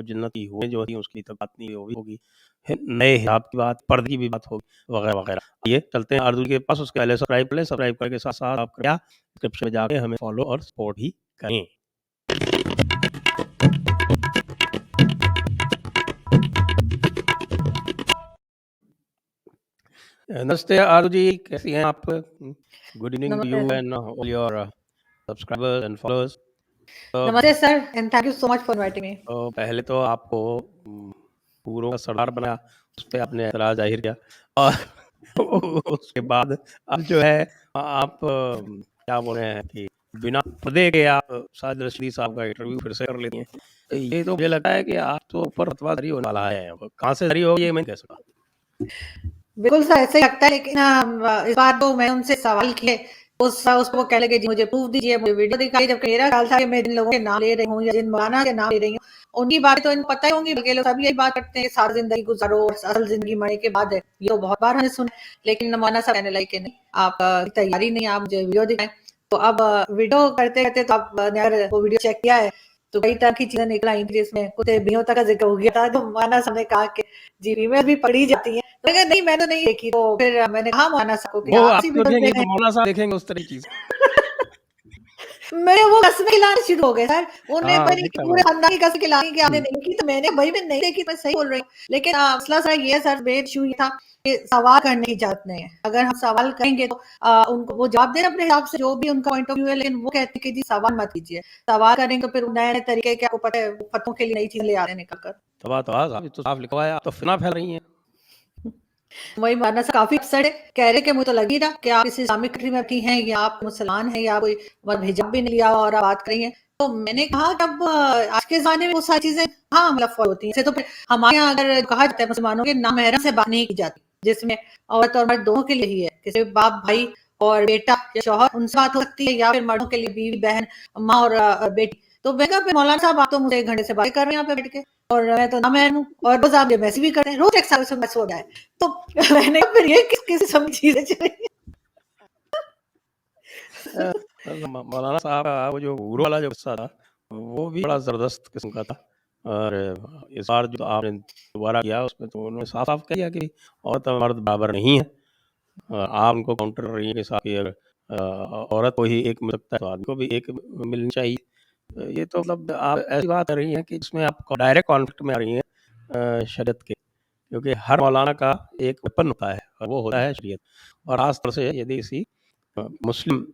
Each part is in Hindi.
जन्नत की हुए जो थी उसकी तक बात नहीं होगी होगी, नए हिसाब की बात, पर्दे की भी बात होगी वगैरह वगैरह। ये चलते हैं अर्जुन के पास, उसके पहले सब्सक्राइब कर लें, सब्सक्राइब करके साथ साथ आप क्या डिस्क्रिप्शन में जाके हमें फॉलो और सपोर्ट भी करें। नमस्ते आरजू जी, कैसी हैं आप? गुड इवनिंग टू यू नमस्ते and all your subscribers and followers. नमस्ते sir and thank you so much for inviting me. तो पहले तो आपको पूरों का सरदार बनाया, उस पे आपने एतराज जाहिर किया और उसके बाद अब जो है आप क्या बोल रहे हैं कि बिना पर्दे के आप साजिद रशीदी साहब का इंटरव्यू फिर से कर लेती हैं। ये तो मुझे लगता है कि आप तो ऊपर फतवा जारी होने वाला है, कहाँ से जारी होगी ये मैं नहीं कह सकता। बिल्कुल सर ऐसे ही लगता है, लेकिन इस बार तो मैं उनसे सवाल किए उसको कह लगे जी मुझे प्रूफ दीजिए, मुझे वीडियो दिखाई, जबकि मेरा ख्याल था कि मैं जिन लोगों के नाम ले रही हूँ या जिन मौलाना के नाम ले रही हूँ उनकी बातें तो इनको पता ही होंगी, बल्कि लोग सभी यही बात करते हैं सारी जिंदगी गुजारो और असल जिंदगी मरने के बाद है। ये तो बहुत बार हमने सुना, लेकिन मौलाना साहब कहने लगे कि नहीं, आप तैयारी नहीं, आप मुझे वीडियो दिखाएं। तो अब वीडियो करते करते तो आपने अगर वो वीडियो चेक किया है तो कई तरह की चीजें निकल आई थी, जिसमें कुछ बियों तक का जिक्र हो गया था। तो मौलाना साहब ने कहा कि जी फीमेल भी पढ़ी जाती है, तो मैंने कहा नहीं मैंने नहीं देखी। तो फिर मैंने कहा मौलाना साहब को कि वो आप आप सी तो वीडियो देखेंगे देखें। तो मौलाना साहब देखेंगे उस तरह की चीज। मेरे वो कसमें खिलाने शुरू हो गए सर, उन्हें हाँ पता नहीं देखता पूरे मैं। खानदान की कसम खिलाई कि आपने नहीं देखी, तो मैंने भाई मैं नहीं देखी, मैं सही बोल रही हूँ। लेकिन मसला सर ये है सर, मेन इशू ये था कि सवाल करने की इजाजत नहीं है। अगर हम सवाल करेंगे तो उनको वो जवाब दें अपने हिसाब से जो भी उनका पॉइंट ऑफ व्यू है, लेकिन वो कहते हैं कि जी सवाल मत कीजिए, सवाल करेंगे तो फिर नए नए तरीके के आपको पता है फतों के लिए नई चीजें ले आते हैं निकल कर। तबाह तो साहब ये तो साफ लिखा है, आप तो फितना फैल रही हैं। वही मानना सर काफी अपसेट है, कह रहे कि मुझे तो लग ही रहा कि आप किसी इस्लामिक कंट्री में बैठी हैं या आप मुसलमान हैं या कोई हिजाब भी नहीं लिया और आप बात कर रही हैं। तो मैंने कहा कि अब आज के जमाने में वो सारी चीजें हाँ मतलब फॉलो होती हैं। तो फिर हमारे यहाँ अगर कहा जाता है मुसलमानों के नामहरम से बात नहीं की जाती, जिसमें औरत और मर्द दोनों के लिए ही है, किसी बाप भाई और बेटा या शौहर उनसे बात हो सकती है, या फिर मर्दों के लिए बीवी बहन माँ और बेटी। तो मैं कहा मौलाना साहब आप तो मुझे 1 घंटे से बातें कर रहे हैं यहाँ पे बैठ के, और मैं तो नामहरम हूँ और रोज आप मैसेज भी कर रहे हैं, रोज एक साल से मैसेज हो जाए। तो मैंने कहा फिर ये किस किस्म की चीजें चल रही हैं। मौलाना साहब का वो जो गुरु वाला जो किस्सा था वो भी बड़ा जबरदस्त किस्म का था। और इस बार जो आपने दोबारा किया उसमें तो उन्होंने साफ साफ कह दिया कि औरत और मर्द बराबर नहीं है। आप उनको काउंटर कर रही है कि साहब कि अगर औरत को ही एक मिल सकता है तो आदमी को भी एक मिलनी चाहिए। ये तो मतलब आप ऐसी बात कर रही हैं कि जिसमें आप डायरेक्ट कॉन्फ्लिक्ट में आ रही हैं शरीयत के, क्योंकि हर मौलाना का एक वेपन होता है और वो होता है शरीयत। और खास तौर से यदि किसी मुस्लिम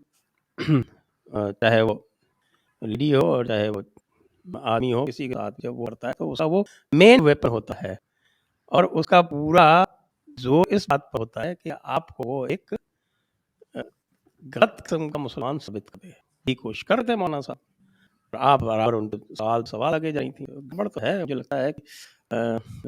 चाहे वो लेडी हो और चाहे वो आदमी हो, किसी के साथ जब वो करता है तो उसका वो मेन वेपन होता है, और उसका पूरा जोर इस बात पर होता है कि आपको एक गलत किस्म का मुसलमान साबित कर दे। ये कोशिश करते हैं मौलाना साहब, आप बराबर उनके सवाल आगे जाई थी। गड़बड़ तो है, मुझे लगता है कि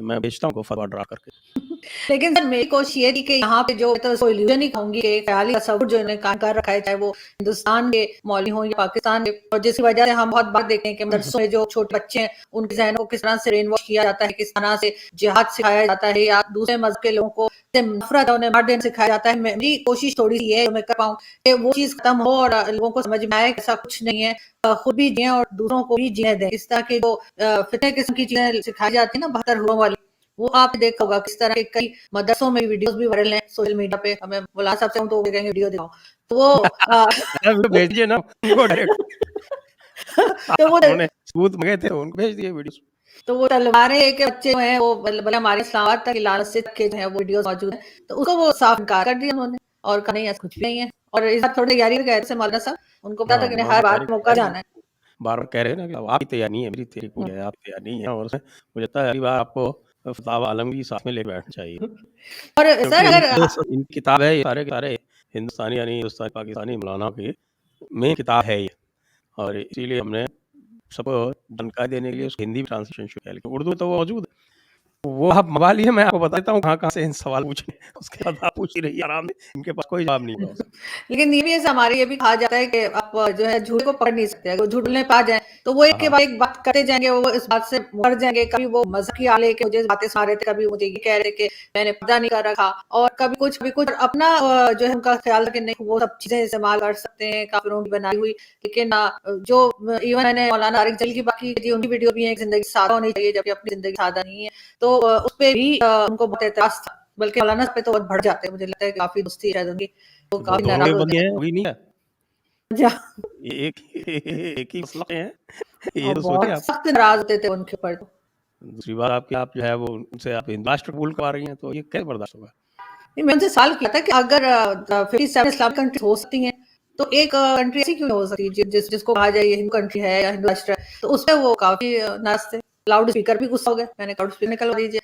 मैं बेचता हूँ फतवा ड्रा करके। लेकिन सर मेरी कोशिश ये थी कि यहाँ पे जो तो इसको इल्यूजन ही कहूंगी कि ख्याली तसव्वुर जो इन्होंने कायम कर रखा है, चाहे वो हिंदुस्तान के मौलवी हों या पाकिस्तान के, और जिसकी वजह से हम बहुत बार देखते हैं कि मदरसों में जो छोटे बच्चे हैं उनके जहनों को किस तरह से ब्रेन वॉश किया जाता है, किस तरह से जिहाद सिखाया जाता है या दूसरे मजहब के लोगों को नफरत उन्हें मार देना सिखाया जाता है। मेरी कोशिश थोड़ी सी है मैं कर पाऊँ कि वो चीज खत्म हो और लोगों को समझ में आए कि ऐसा कुछ नहीं है, खुद भी जिए और दूसरों को भी जीने दें। इस तरह की जो फितने किस्म की चीजें सिखाई जाती है ना 72 रूहों वाली, वो आपने देखा होगा किस तरह के कई मदरसों में वीडियोस भी वायरल हैं सोशल मीडिया पे। हमें मौलाना साहब से हम तो कहेंगे वीडियो दिखाओ, तो वो भेजिए ना उनको डायरेक्ट। तो वो उन्होंने सबूत मांगे थे, उनको भेज दिए वीडियो। तो वो तलवारें के बच्चे जो हैं वो मतलब हमारे इस्लामाबाद तक लालच से के जो है वो वीडियोस मौजूद हैं, तो उसको वो साफ इनकार कर दिया उन्होंने और कहा नहीं ऐसा कुछ भी नहीं है। और इस बार थोड़ी तैयारी कह रहे थे मौलाना साहब, उनको पता था कि हर बार मौका जाना है। बार कह रहे हैं ना कि आपकी तैयारी नहीं है, मेरी तैयारी पूरी है, आपकी तैयारी नहीं है। और उसमें मुझे लगता है अगली बार आपको फतावा आलमगीर साथ में लेके बैठना चाहिए। और सर क्योंकि अगर इनकी किताब है, ये सारे के सारे हिंदुस्तानी यानी हिंदुस्तानी पाकिस्तानी मौलाना की मेन किताब है ये, और इसीलिए हमने सबको जानकारी देने के लिए उसकी हिंदी में ट्रांसलेशन शुरू किया, लेकिन उर्दू में तो वो मौजूद है। वो आप मंगा लिए, मैं आपको बता देता हूँ कहाँ से इन सवाल पूछने, उसके बाद आप पूछ ही रहिए आराम से, इनके पास कोई जवाब नहीं होगा। लेकिन ये भी ऐसा हमारे ये भी कहा जाता है कि आप जो है झूठ को पकड़ नहीं सकते, अगर झूठ बोलने पा जाए तो वो एक हाँ के हाँ बाद एक बात करते जाएंगे, वो इस बात से मर जाएंगे। कभी वो मजाकिया लेके मुझे बातें सुना रहे थे, कभी मुझे ये कह रहे कि मैंने पर्दा नहीं कर रखा, और कभी कुछ अपना जो है उनका ख्याल है कि नहीं वो सब चीजें इस्तेमाल कर सकते हैं काफिरों की बनाई हुई। लेकिन जो इवन मैंने मौलाना तारिक जलील की बात की थी, उनकी वीडियो भी है कि जिंदगी सादा होनी चाहिए, जबकि अपनी जिंदगी सादा नहीं है। तो उस पे भी उनको बहुत एतराज था, बल्कि मौलाना पे तो बहुत बढ़ जाते हैं, मुझे लगता है कि काफी दोस्ती है शायद उनकी, वो वो काफी दोनों नाराज के होते बंदे हैं। हैं वही नहीं है, जा एक एक ही मसला है। ये और तो सोचिए बहुत आप। सख्त नाराज होते थे उनके ऊपर तो। दूसरी बात आपकी, आप जो है वो उनसे आप राष्ट्र कबूल करवा रही हैं, तो ये कैसे बर्दाश्त होगा? नहीं, मैंने उनसे सवाल किया था कि अगर 57 इस्लामिक कंट्रीज हो सकती हैं, तो एक कंट्री ऐसी क्यों नहीं हो सकती जिसको कहा जाए ये हिंदू कंट्री है या हिंदू राष्ट्र है। तो उसपे वो काफी नाराज थे। लाउड स्पीकर भी गुस्सा हो गए, मैंने लाउड स्पीकर निकलवा दीजिए।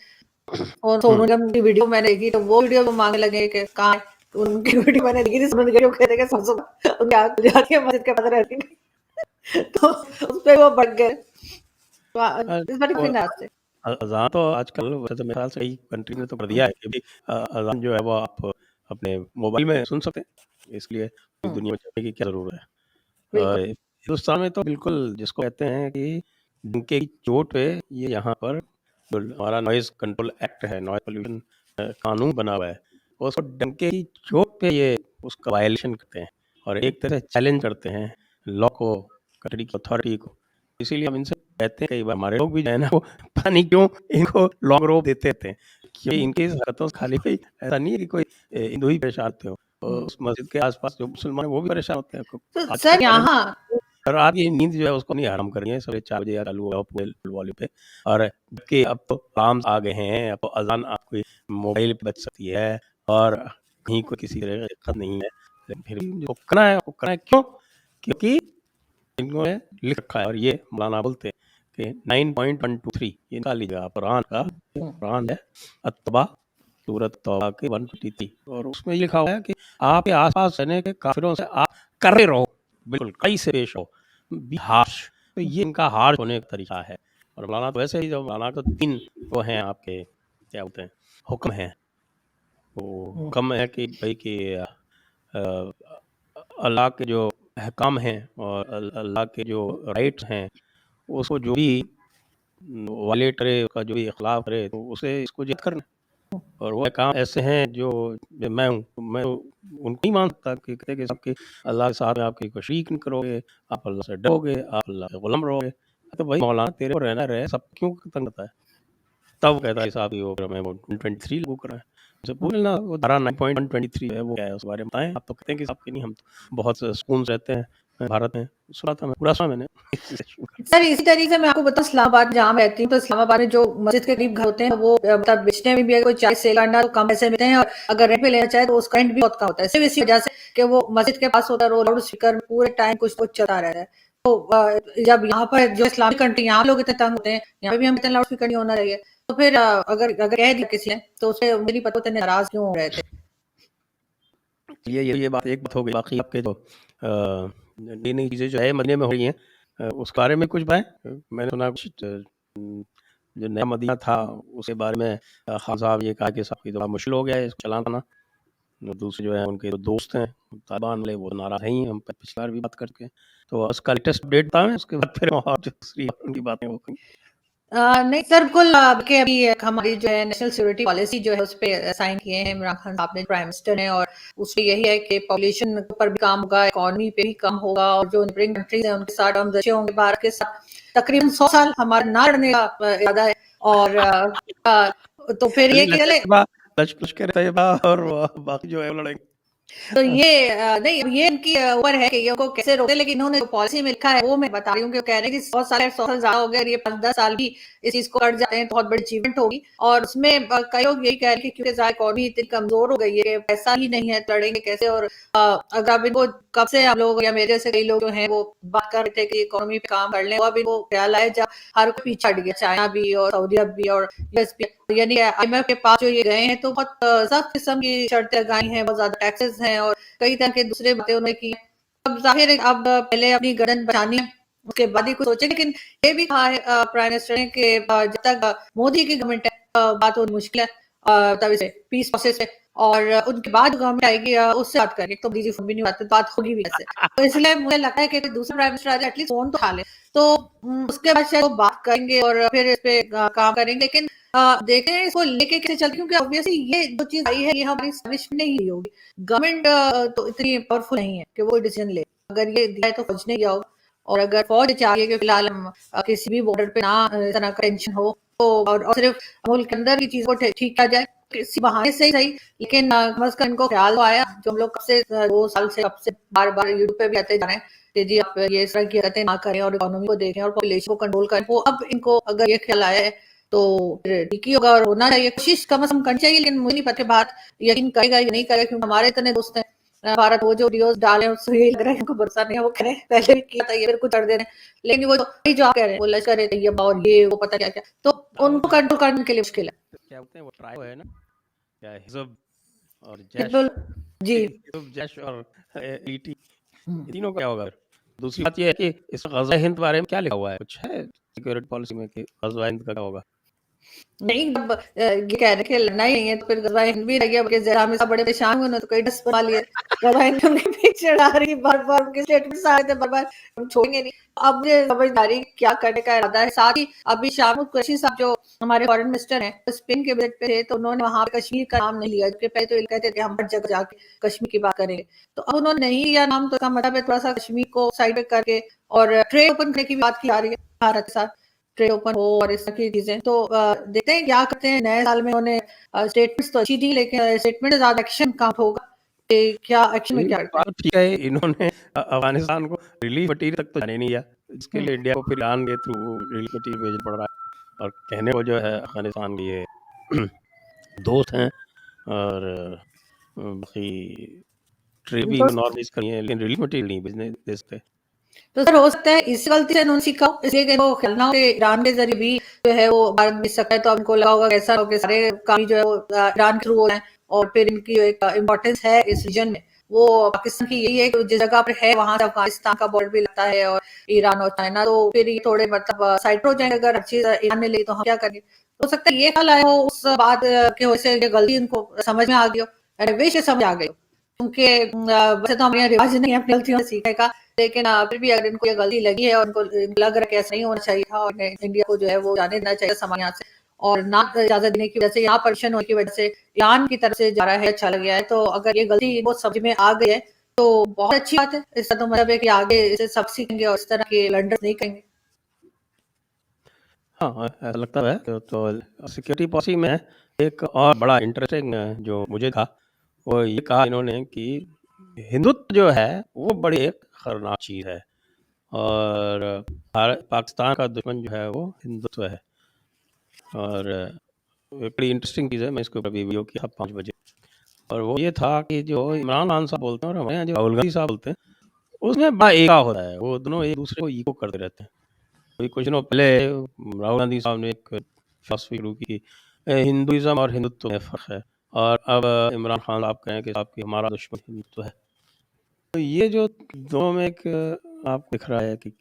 और सोनू हम्म निगम की वीडियो मैंने देखी, तो वो वीडियो वो मांगने लगे कि कहाँ है। तो उनकी वीडियो मैंने देखी थी, सोनू निगम कह रहे उनकी आंख खुल जाती है, मस्जिद के पास रहती नहीं। तो उस पे वो बढ़ गए। इस बार काफी और नाराज थे। अज़ान तो आजकल वैसे तो मेरे ख्याल से कई कंट्री ने तो कर दिया है कि भी अज़ान जो है वो आप अपने मोबाइल में सुन सकते हैं, इसलिए पूरी दुनिया में जाने की क्या ज़रूरत है। बिल्कुल। हिंदुस्तान में तो बिल्कुल जिसको कहते हैं कि डंके की चोट पे ये यहाँ पर जो हमारा नॉइज़ कंट्रोल एक्ट है, नॉइज़ पॉल्यूशन कानून बना हुआ है, उसको डंके की चोट पे ये उसका वायलेशन करते हैं और एक तरह से चैलेंज करते हैं लॉ को, कंट्री की अथॉरिटी को। इसीलिए हम इनसे कहते हैं कई बार, हमारे लोग भी जो है ना वो पता नहीं क्यों इनको लॉन्ग रोप देते रहते हैं, कि इनकी इस हरकतों से खाली कोई ऐसा नहीं है कि कोई हिंदू ही परेशान होते हो, उस मस्जिद के आसपास जो मुसलमान है वो भी परेशान होते हैं। तो आजकल सर क्या है ना, यहाँ रात की नींद जो है उसको नहीं हराम करनी है, सवेरे 4 बजे या चालू हो पूरे वॉल्यूम पे। और जबकि अब तो अलार्म्स आ गए हैं, अब तो अज़ान आपकी मोबाइल पे बज सकती है और कहीं कोई किसी तरह की दिक्कत नहीं है। लेकिन फिर भी जो करना है क्यों? क्योंकि इन्होंने लिख रखा है और ये मौलाना बोलते हैं कि 9.123 ये निकाल लीजिएगा आप कुरान का, ये कुरान है अत-तौबा, सूरत तौबा के 123, और उसमें ये लिखा हुआ है कि आपके आस-पास रहने के काफिरों से आप करे रहो, बिल्कुल कई से पेश हो, बी हार्श। तो ये इनका हार्श होने का तरीका है। और मौलाना तो वैसे ही, जो मौलाना तो 3 वो हैं आपके, क्या बोलते हैं, हुक्म हैं। वो हुक्म है कि भाई कि अल्लाह के जो अहकाम हैं और अल्लाह के जो राइट्स हैं, उसको जो भी वायलेट करे, उसका जो भी खिलाफ करे, तो उसे इसको जिद करना। और वो काम ऐसे हैं जो मैं हूँ, तो मैं उनको नहीं मान सकता कि कहते कि सबके अल्लाह के साथ में आप किसी को शरीक नहीं करोगे, आप अल्लाह से डरोगे, आप अल्लाह के गुलाम रहोगे। तो भाई मौलाना तेरे को रहना रहे, सब क्यों तंग करता है? तब कहता है साहब ये वो मैं वो 123 लागू कर रहा है। उनसे पूछ लेना वो धारा 9.123 है वो क्या है, उस बारे में बताएँ। आप तो कहते हैं कि साहब कि नहीं हम तो बहुत सुकून से रहते हैं भारत में। सुना था, मैं पूरा सुना मैंने। सर इसी तरीके से मैं आपको बताऊं, इस्लामाबाद में जहाँ मैं रहती हूँ, तो इस्लामाबाद में जो मस्जिद के करीब घर होते हैं वो मतलब बेचने में भी अगर कोई चाय सेल करना तो कम पैसे मिलते हैं, और अगर रेंट पे लेना चाहे तो उसका रेंट भी बहुत कम होता है, सिर्फ इसी वजह से कि वो मस्जिद के पास होता है और लाउड स्पीकर पूरे टाइम कुछ कुछ चलता रहता है। तो जब यहाँ पर जो इस्लामिक कंट्री, यहाँ लोग इतने तंग होते हैं, यहाँ पे भी हम इतने लाउड स्पीकर नहीं होना चाहिए। तो फिर अगर कह दिया किसी ने तो उसे मुझे नहीं पता इतने नाराज क्यों हो रहे थे। ये बात एक बात हो गई। बाकी आपके जो नई-नई चीज़ें जो है मदीने में हो रही हैं, उस बारे में कुछ बताएँ? मैंने सुना कुछ जो नया मदीना था उसके बारे में खान साहब ये कहा कि साहब ये तो बड़ा मुश्किल हो गया है इसको चलाना। और दूसरे जो है उनके जो दोस्त हैं तालिबान वाले, वो नाराज़ हैं ही, हम पिछली बार भी बात कर चुके हैं। तो उसका लेटेस्ट अपडेट बताएँ, उसके बाद फिर और जो दूसरी उनकी बातें हो गई। नहीं सर, बिल्कुल कि अभी एक हमारी जो है नेशनल सिक्योरिटी पॉलिसी जो है उस पे साइन किए हैं इमरान खान साहब ने, प्राइम मिनिस्टर ने, और उसमें यही है कि पॉपुलेशन पर भी काम होगा, इकोनॉमी पे भी काम होगा, और जो नेबरिंग कंट्रीज हैं उनके साथ हम अच्छे होंगे। भारत के साथ तकरीबन 100 साल हमारा ना लड़ने का इरादा है। और तो फिर ये कि चले लश्कर तैयबा और बाकी जो है वो लड़ेंगे। तो ये नहीं, अब ये इनकी ऊपर है कि ये उनको कैसे रोके, लेकिन इन्होंने जो पॉलिसी में लिखा है वो मैं बता रही हूँ कि वो कह रहे हैं कि 100 साल ज्यादा हो गए और ये 5-10 साल भी इस चीज को कट जाते हैं तो बहुत बड़ी अचीवमेंट होगी। और उसमें कई लोग यही कह रहे हैं कि क्योंकि इकोनॉमी इतनी कमजोर हो गई है कि पैसा ही नहीं है, लड़ेंगे कैसे। और अगर अब इनको कब से हम लोग या मेरे जैसे कई लोग जो हैं वो बात कर रहे थे कि इकोनॉमी पे काम कर लें, और अब इनको ख्याल आया जब हर कोई पीछे हट गया, चाइना भी और सऊदी अरब भी और यूएस भी, यानी IMF के पास जो ये गए हैं तो बहुत सख्त किस्म की शर्तें लगाई हैं, बहुत ज्यादा टैक्सेस हैं और कई तरह के दूसरे बातें उन्होंने की। अब जाहिर है अब पहले अपनी गर्दन बचानी है, उसके बाद ही कुछ सोचे। लेकिन ये भी कहा है प्राइम मिनिस्टर ने कि जब तक मोदी की गवर्नमेंट है बात होनी मुश्किल है, तब इसे पीस प्रोसेस है, और उनके बाद गवर्नमेंट आएगी उससे बात करेंगे। तो दीजिए फोन भी नहीं बात होगी भी कैसे। तो इसलिए मुझे लगता है कि दूसरा प्राइम मिनिस्टर आ जाए, एटलीस्ट फोन तो उठा ले, तो उसके बाद शायद वो बात करेंगे और फिर इस पे काम करेंगे। लेकिन देखते हैं इसको लेके कैसे चलते, क्योंकि ऑब्वियसली ये जो चीज आई है ये हमारी साजिश में नहीं होगी। गवर्नमेंट तो इतनी पावरफुल नहीं है कि वो डिसीजन ले। अगर ये दिया है तो फौज ने दिया होगा, और अगर फौज चाहिए कि फिलहाल हम किसी भी बॉर्डर पे ना इस तरह का टेंशन हो, तो और सिर्फ मुल्क के अंदर की चीज को ठीक किया जाए किसी बहाने से ही सही। लेकिन कम से कम इनको ख्याल तो आया, जो हम लोग कब से 2 साल से कब से बार बार यूट्यूब पे भी आते जा रहे हैं कि जी आप ये इस तरह की हरकतें ना करें और इकोनॉमी को देखें और पॉपुलेशन को कंट्रोल करें। वो अब इनको अगर ये ख्याल आया है तो फिर ठीक ही होगा और होना चाहिए, कोशिश कम से कम करनी चाहिए। लेकिन मुझे नहीं पता बात यकीन करेगा या नहीं करेगा, क्योंकि हमारे इतने दोस्त हैं भारत, वो जो वीडियोस डाले उससे यही लग रहा है उनको भरोसा नहीं है। वो कह रहे हैं पहले भी किया था ये, फिर कुछ कर दे रहे हैं। लेकिन वो जो आप कह रहे हैं वो लश्कर है तैयबा और ये वो पता क्या क्या, तो उनको कंट्रोल करने के लिए मुश्किल है। क्या बोलते हैं वो ट्राई है ना, क्या हिजब और जैश, हिजबुल जी हिजब जैश और ईटी, तीनों का क्या होगा फिर? दूसरी बात ये है कि इस गज़वा हिंद बारे में क्या लिखा हुआ है, कुछ है सिक्योरिटी पॉलिसी में कि गज़वा हिंद का क्या होगा? नहीं, जब ये कह रहे कि लड़ना ही नहीं है तो फिर गज़वा हिंद भी रह गया, बल्कि ज़रा हमेशा बड़े परेशान हुए ना, तो कोई डस बना लिया गज़वा हिंद उनके पीछे आ रही बार-बार, उनके स्टेटमेंट्स आ रहे थे बार-बार, हम छोड़ेंगे नहीं। अब मुझे समझदारी क्या करने का इरादा है। साथ ही अभी शाहमूद कुरैशी साहब जो हमारे फॉरेन मिनिस्टर हैं, तो स्पेन के विजिट पे थे, तो उन्होंने वहाँ पे कश्मीर का नाम नहीं लिया, जबकि पहले तो ये कहते थे हम हर जगह जाके कश्मीर की बात करेंगे। तो अब उन्होंने नहीं लिया नाम, तो इसका मतलब है थोड़ा-सा कश्मीर को साइड पे करके और ट्रेड ओपन करने की बात की जा रही है भारत के साथ। ट्रेड ओपन हो और इस तरह की चीजें, तो देखते हैं क्या करते हैं। नए साल में उन्होंने स्टेटमेंट्स तो अच्छी दी, लेकिन स्टेटमेंट से ज्यादा एक्शन काउंट होगा कि क्या एक्शन में क्या करते हैं। बात ठीक है, इन्होंने अफगानिस्तान को रिलीफ मटीरियल तक तो जाने नहीं दिया, इसके लिए इंडिया को फिर ईरान के थ्रू रिलीफ मटीरियल भेजना पड़ रहा है। और कहने को जो है अफगानिस्तान के ये दोस्त हैं और बाकी ट्रेड भी तो नॉर्मलाइज करी है, लेकिन रिलीफ मटीरियल नहीं भेजने दे सकते। तो सर हो सकता है इस गलती से उन्होंने सीखा हो, इसलिए कि वो खेलना हो कि ईरान के जरिए भी जो है वो भारत जीत सकता है। तो हमको लगा होगा कैसा हो कि सारे काम ही जो है वो ईरान के थ्रू हो रहे हैं, और फिर इनकी जो एक इम्पोर्टेंस है इस रीजन में वो पाकिस्तान की यही है कि जिस जगह पर है वहां से अफगानिस्तान का बॉर्डर भी लगता है और ईरान और चाइना, तो फिर ये थोड़े मतलब साइड हो जाएंगे। अगर हर चीज ईरान ने ली तो हम क्या करेंगे। तो हो सकता है ये ख्याल आया हो उस बात की वजह से, ये गलती इनको समझ में आ गई हो, विश समझ आ गई हो। क्योंकि वैसे तो हमारे यहाँ रिवाज नहीं है अपनी गलतियों से सीखने का, लेकिन फिर भी अगर इनको ये गलती लगी है और उनको लग रहा है कि ऐसा नहीं होना चाहिए था, और इंडिया को जो है वो जाने देना चाहिए सामान यहाँ से, और ना इजाजत देने की वजह से, यहाँ परमिशन होने की वजह से ईरान की तरफ से जा रहा है, अच्छा लग गया है। तो अगर ये गलती वो समझ में आ गई है तो बहुत अच्छी बात है। इसका तो मतलब है कि आगे इसे सब सीखेंगे और इस तरह के लंडन नहीं करेंगे। हाँ, ऐसा लगता है। तो सिक्योरिटी पॉलिसी में एक और बड़ा इंटरेस्टिंग जो मुझे था वो ये कहा इन्होंने कि हिंदुत्व जो है वो बड़ी एक खतरनाक चीज़ है, और पाकिस्तान का दुश्मन जो है वो हिंदुत्व है। और एक बड़ी इंटरेस्टिंग चीज़ है, मैं इसके ऊपर भी वीडियो किया 5 बजे, और वो ये था कि जो इमरान खान साहब बोलते हैं और हमारे यहाँ जो राहुल गांधी साहब बोलते हैं, उसमें बड़ा एका होता है, वो दोनों एक दूसरे को इको करते रहते हैं। अभी कुछ दिनों पहले राहुल गांधी साहब ने एक फिलॉसफी शुरू की, हिंदुइज्म और हिंदुत्व में फ़र्क है, और अब इमरान खान साहब कहें कि साहब कि हमारा दुश्मन हिंदुत्व है। तो ये जो दोनों में एक आपको दिख रहा है कि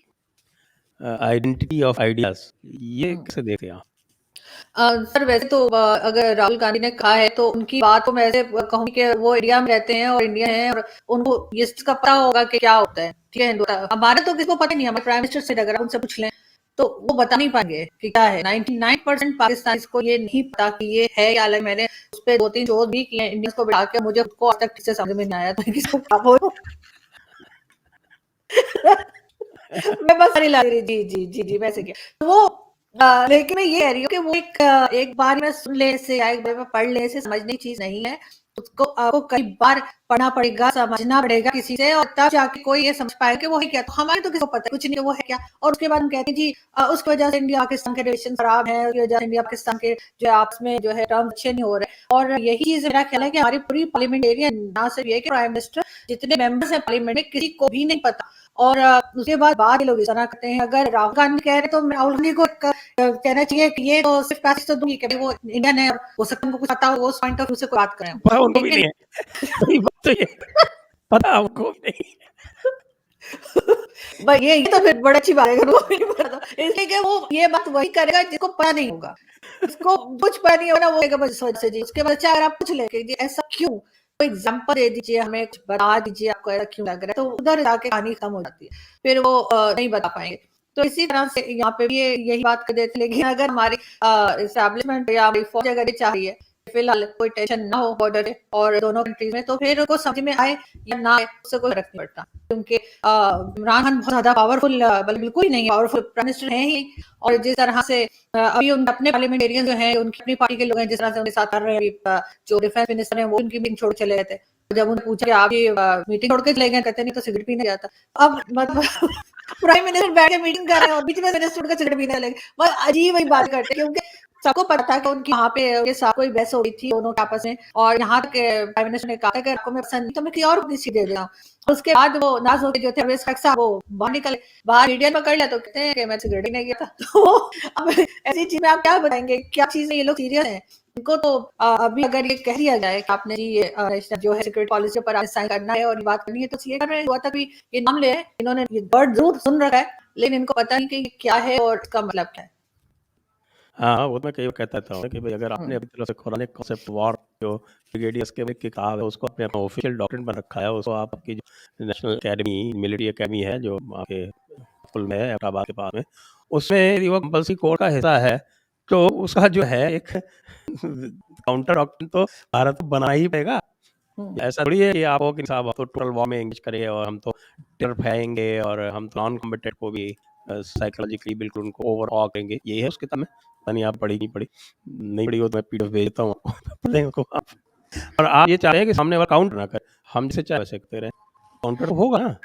आइडेंटिटी ऑफ आइडियाज़, ये कैसे देखें आप? सर वैसे तो अगर राहुल गांधी ने कहा है तो उनकी बात तो मैं ऐसे कहूंगी कि वो इंडिया में रहते हैं और इंडियन हैं, और उनको ये चीज का पता होगा कि क्या होता है। ठीक है, हिंदुत्व हमारे तो किसी को पता नहीं, हमारे प्राइम मिनिस्टर से अगर आप उनसे पूछ लें तो वो बता नहीं पाएंगे कि क्या है। 99% पाकिस्तानी को ये नहीं पता कि ये है या अलग। मैंने उस पर 2-3 शोध भी किए इंडियंस को बिठा के, मुझे खुद को आज तक ठीक से समझ में नहीं आया तो किसको क्या बोलूं। मैं बस सारी लग रही जी जी जी जी वैसे क्या तो वो लेकिन मैं ये कह रही हूँ कि वो एक बार में सुन ले से या एक बार में पढ़ ले से समझने की चीज नहीं है। उसको आपको कई बार पढ़ना पड़ेगा, समझना पड़ेगा किसी से, और तब जाके कोई ये समझ पाएगा कि वो है क्या। तो हमारे तो किसी को पता कुछ नहीं है वो है क्या, और उसके बाद हम कहते हैं जी उसकी वजह से इंडिया पाकिस्तान के रिलेशन खराब है, उसकी वजह से इंडिया पाकिस्तान के जो आपस में जो है टर्म अच्छे नहीं हो रहे। और यही चीज मेरा ख्याल है कि हमारी पूरी पार्लियामेंटेरियन ना सिर्फ ये कि प्राइम मिनिस्टर, जितने मेंबर्स हैं पार्लियामेंट में, किसी को भी नहीं पता। और उसके बाद ये लोग इस तरह करते हैं। अगर राहुल गांधी कह रहे तो राहुल गांधी को कहना चाहिए कि ये तो सिर्फ पैसे तो दूंगी कि वो इंडियन है और हो सकता है उनको कुछ पता हो, उस पॉइंट ऑफ व्यू से कोई बात करें। पता उनको भी लेकिन नहीं है। वही बात तो ये पता उनको भी नहीं है। भाई ये तो फिर बड़ी अच्छी बात है अगर वो नहीं पता तो। इसलिए कि वो ये बात वही करेगा जिसको पता नहीं होगा, जिसको कुछ पता नहीं होगा ना, वो कहेगा बस इस वजह से जी। उसके बाद अच्छा अगर आप पूछ ले कि जी ऐसा क्यों, तो एग्जांपल दे दीजिए, हमें कुछ बता दीजिए आपको ऐसा क्यों लग रहा है, तो उधर जाके कहानी खत्म हो जाती है, फिर वो नहीं बता पाएंगे। तो इसी तरह से यहाँ पे भी यही बात कर देते, लेकिन अगर हमारी एस्टैब्लिशमेंट या हमारी फौज अगर ये चाहिए फिलहाल कोई टेंशन ना हो बॉर्डर पे और दोनों कंट्रीज में, तो फिर उनको समझ में आए या ना आए उससे कोई फर्क नहीं पड़ता, क्योंकि इमरान खान बहुत ज्यादा पावरफुल, बिल्कुल ही नहीं पावरफुल प्राइम मिनिस्टर है ही। और जिस तरह से अभी उन अपने पार्लियामेंटेरियन जो हैं, उनकी अपनी पार्टी के लोग हैं, जिस तरह से उनके साथ कर रहे हैं, जो डिफेंस मिनिस्टर हैं वो उनकी मीटिंग छोड़ चले गए थे। जब उन्हें पूछा कि आप ये मीटिंग छोड़ के चले गए, कहते नहीं तो सिगरेट पीने जाता। अब मतलब प्राइम मिनिस्टर बैठ के मीटिंग कर रहे हैं और बीच में मिनिस्टर उठकर सिगरेट पीने लगे, बहुत अजीब ही बात करते हैं, क्योंकि सबको पता था कि उनकी वहाँ पे उनके साथ कोई बहस हो रही थी दोनों के आपस में, और यहाँ तक प्राइम मिनिस्टर ने कहा था कि आपको मैं पसंद नहीं तो मैं किसी और को किसी दे देता हूँ। उसके बाद वो नाज होके जो थे अरवेज खान साहब, वो बाहर निकले, बाहर मीडिया में पकड़ लिया तो कहते हैं कि मैं सिगरेट ही नहीं गया था। तो अब ऐसी चीज में आप क्या बताएंगे, क्या चीजें ये लोग सीरियस हैं? इनको तो अभी अगर ये कह दिया जाए कि आपने जी ये जो है सिक्योरिटी पॉलिसी पर आपने साइन करना है और ये बात करनी है, तो सीए कर रहे हैं, हुआ तक भी ये नाम ले हैं, इन्होंने ये वर्ड जरूर सुन रखा है, लेकिन इनको पता नहीं कि ये क्या है और इसका मतलब क्या है। हाँ, वो मैं कई बार कहता हूँ कि भाई अगर आपने हम्म, अपनी तरफ से खुरानी कॉन्सेप्ट वॉर जो ब्रिगेडियर्स के कहा है उसको आपने अपना ऑफिशियल डॉक्यूमेंट बन रखा है, उसको आप आपकी जो नेशनल एकेडमी मिलिट्री एकेडमी है जो आपके स्कूल में है हैदराबाद के पास में, उसमें यदि वो कंपल्सरी कोड का हिस्सा है तो उसका जो है एक काउंटर डॉक्ट्रिन तो भारत को बनाना ही पड़ेगा। हम्म, ऐसा थोड़ी है कि आप हो कि साहब आप तो टोटल वॉर में एंगेज करेंगे और हम तो टेरर फैलाएंगे और हम तो नॉन कॉम्बेटेंट को भी साइकोलॉजिकली बिल्कुल उनको ओवर करेंगे। ये है उसके तब में पता नहीं आप पढ़ी नहीं पढ़ी, नहीं पढ़ी हो तो मैं पीडीएफ भेजता हूँ पढ़ेंगे उसको आप। और आप ये चाह रहे हैं कि सामने वाला काउंटर ना करे, हम जैसे चाहे वैसे करते रहे, काउंटर तो होगा ना।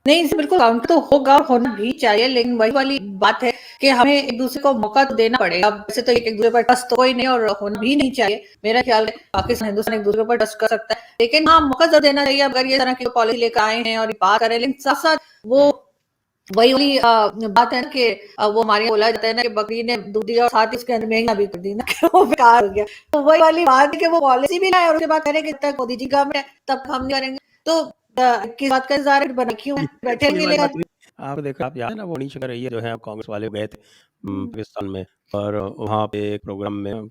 नहीं, इसे बिल्कुल काउंटर तो होगा, होना भी चाहिए, लेकिन वही वाली बात है कि हमें एक दूसरे को मौका तो देना पड़ेगा। वैसे तो एक दूसरे पर ट्रस्ट तो कोई नहीं और होना भी नहीं चाहिए, मेरा ख्याल है पाकिस्तान हिंदुस्तान एक दूसरे पर ट्रस्ट कर सकता है, लेकिन हाँ मौका जरूर देना चाहिए। अगर ये तरह की पॉलिसी लेकर आए हैं और बात करें, लेकिन साथ साथ वो वही वाली बात है ना कि वो हमारे बोला जाता है ना कि बकरी ने दूध दिया और साथ ही उसके अंदर महंगा भी कर दी ना कि वो बेकार हो गया। तो वही वाली बात है कि वो पॉलिसी भी लाए और उसके बाद कह रहे कि तक मोदी जी गवर्नमेंट है तब हम नहीं करेंगे, तो किस बात का इंतजार बना क्यों है, ये तो वही बैठेंगे वाली बात लेकर। हुई। आप देखा आप याद है ना वो मनीष अगर ये जो है कांग्रेस वाले गए थे पाकिस्तान में, और वहाँ पे एक प्रोग्राम में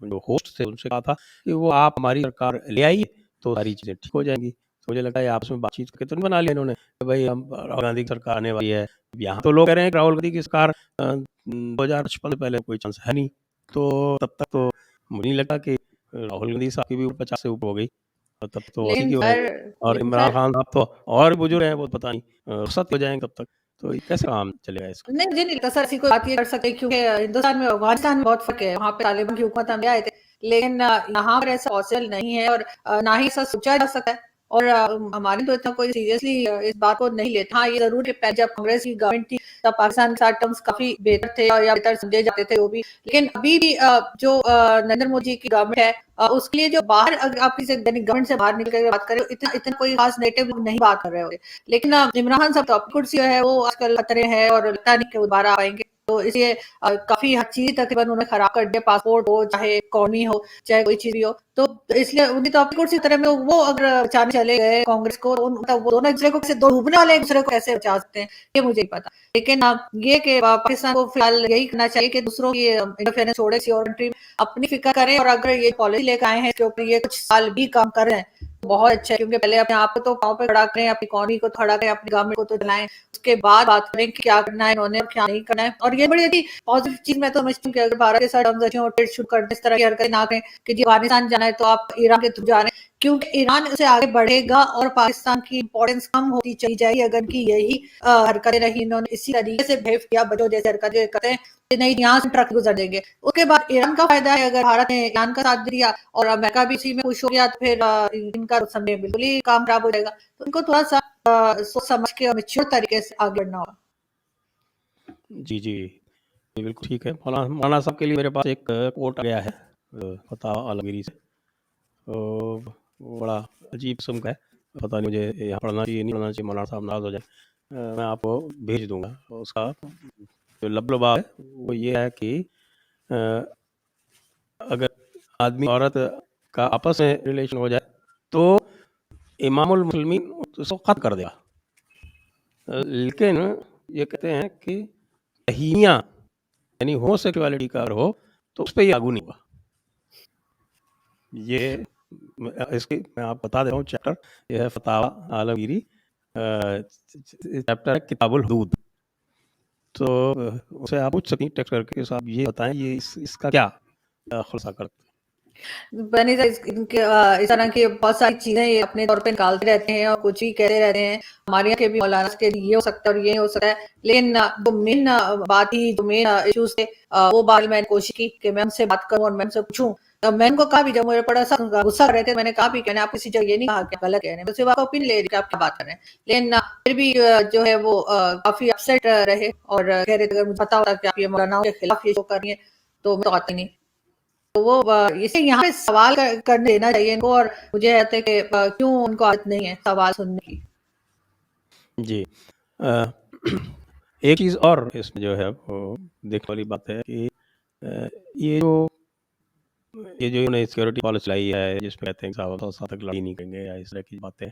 जो होस्ट थे उनसे कहा था कि वो आप हमारी सरकार ले आइए तो सारी चीज़ें ठीक हो जाएंगी। तो मुझे लगता है आपस में बातचीत करके तो नहीं बना लिया इन्होंने कि भाई हम राहुल गांधी की सरकार आने वाली है। यहाँ तो लोग कह रहे हैं कि राहुल गांधी की सरकार 2055 से पहले कोई चांस है नहीं, तो तब तक तो मुझे नहीं लगता कि राहुल गांधी साहब की भी 50 से ऊपर हो गई, और तब तो 80 लेकिन की हो सर जाएगी। और लेकिन इमरान सर खान साहब तो और बुजुर्ग हैं, वो पता नहीं रुखसत हो जाएंगे तब तक। तो ये कैसे काम चलेगा इसका? नहीं, मुझे नहीं लगता सर ऐसी कोई बात ये कर सकते, क्योंकि हिंदुस्तान में अफगानिस्तान में बहुत फर्क है, वहाँ पे तालिबान की हुकूमत हम ले आए थे, लेकिन यहाँ पर ऐसा पॉसिबल नहीं है और ना ही ऐसा सोचा जा सकता है। और हमारे तो इतना कोई सीरियसली इस बात को नहीं लेता। हाँ ये जरूर है पहले जब कांग्रेस की गवर्नमेंट थी तब पाकिस्तान के साथ टर्म्स काफी बेहतर थे और या बेहतर समझे जाते थे वो भी, लेकिन अभी भी जो नरेंद्र मोदी की गवर्नमेंट है उसके लिए जो बाहर अगर आप किसी गवर्नमेंट से बाहर निकल कर बात करें, इतना इतना कोई खास नेगेटिव नहीं बात कर रहे होंगे, लेकिन इमरान खान साहब तो अपनी कुर्सी जो है वो आजकल खतरे है और लगता नहीं कि वो दोबारा आएंगे, तो इसलिए काफी हर चीज तकरीबन उन्होंने खराब कर दिया, पासपोर्ट हो चाहे इकोनॉमी हो चाहे कोई चीज भी हो, तो इसलिए उनकी तो अपनी कुर्सी तरह में वो अगर बचाने चले गए कांग्रेस को, मतलब वो दोनों एक दूसरे को कैसे दो डूबने वाले एक दूसरे को कैसे बचा सकते हैं ये मुझे नहीं पता, लेकिन ये कि पाकिस्तान को फिलहाल यही करना चाहिए कि दूसरों की इंटरफेरेंस छोड़े, किसी और कंट्री में अपनी फिक्र करें, और अगर ये पॉलिसी लेकर आए हैं इसके ऊपर ये कुछ साल भी काम कर रहे हैं तो बहुत अच्छा है, क्योंकि पहले अपने आप को तो पाँव पे खड़ा करें, अपनी इकोनॉमी को खड़ा करें, अपनी गवर्नमेंट को तो चलाएं, उसके बाद बात करें कि क्या करना है इन्होंने और क्या नहीं करना है। और ये बड़ी अच्छी पॉजिटिव चीज मैं तो समझती हूँ कि अगर भारत के साथ टर्म्स अच्छे ट्रेड शुरू कर इस तरह की हरकतें ना करें कि जी अफगानिस्तान जाना है तो आप ईरान के थ्रू जा रहे हैं, क्योंकि ईरान से आगे बढ़ेगा और पाकिस्तान की इंपॉर्टेंस कम होती चली जाएगी अगर की यही हरकतें रही, इन्होंने इसी तरीके से बिहेव किया बच्चों जैसे हरकतें करते हैं कि नहीं यहाँ से ट्रक गुजर देंगे, उसके बाद ईरान का फायदा है अगर भारत ने ईरान का साथ दिया और अमेरिका भी इसी में खुश हो गया तो फिर इनका समय बिल्कुल ही काम खराब हो जाएगा, तो इनको थोड़ा सा सोच समझ के और मेच्योर तरीके से आगे बढ़ना होगा। जी जी, ये बिल्कुल ठीक है। मौलाना मौलाना साहब के लिए मेरे पास एक कोट आ गया है फतह आलमगीरी से, तो वो बड़ा अजीब किस्म का है, पता नहीं मुझे यहाँ पढ़ना चाहिए नहीं पढ़ना चाहिए, मौलाना साहब नाराज हो जाए। मैं आपको भेज दूंगा उसका जो लबलबा है, वो ये है कि अ, अगर आदमी औरत का आपस में रिलेशन हो जाए तो इमामुल मुस्लिमीन उसको खत्म कर देगा, लेकिन ये कहते हैं कि तहीनिया यानी होमोसेक्सुअलिटी का अगर हो तो उस पर ये लागू नहीं हुआ। ये इसकी मैं आपको बता दे रहा हूँ चैप्टर, ये है फतावा आलमगीरी, चैप्टर है किताबुल हदूद। तो उससे आप पूछ सकती हैं टेक्स्ट करके कि साहब ये बताएँ ये इसका क्या खुलासा करते बनी इनके इस तरह की बहुत सारी चीजें ये अपने तौर पे निकालते रहते हैं और कुछ ही कहते रहते हैं। हमारे यहाँ के भी मौलाना के ये हो सकता है और ये हो सकता है, लेकिन जो मेन बात ही जो मेन इश्यूज थे वो बात मैंने कोशिश की कि मैं उनसे बात करूं और मैं उनसे पूछूं। मैं उनको कहा भी, जब मुझे बड़ा सा गुस्सा कर रहे थे, मैंने कहा भी कि आप किसी जगह ये नहीं कहा कि आप गलत कह रहे हैं, सिर्फ आपका ओपिनियन ले रही कि आप क्या बात कर रहे हैं। लेकिन फिर भी जो है वो काफी अपसेट रहे और कह रहे थे अगर मुझे पता होता कि आप ये मौलानाओं के खिलाफ ये शो कर रही हैं तो मैं तो आती नहीं। तो वो इसे यहाँ पे सवाल करने देना चाहिए इनको, और मुझे लगता है कि क्यों उनको आदत नहीं है सवाल सुनने की। जी। अ, एक चीज़ और इसमें जो है वो देखने वाली बात है कि ये जो इन्होंने सिक्योरिटी पॉलिसी लाई है जिसमें कहते हैं कि साहब 100 साल तक लड़ाई नहीं करेंगे या इस तरह की बातें,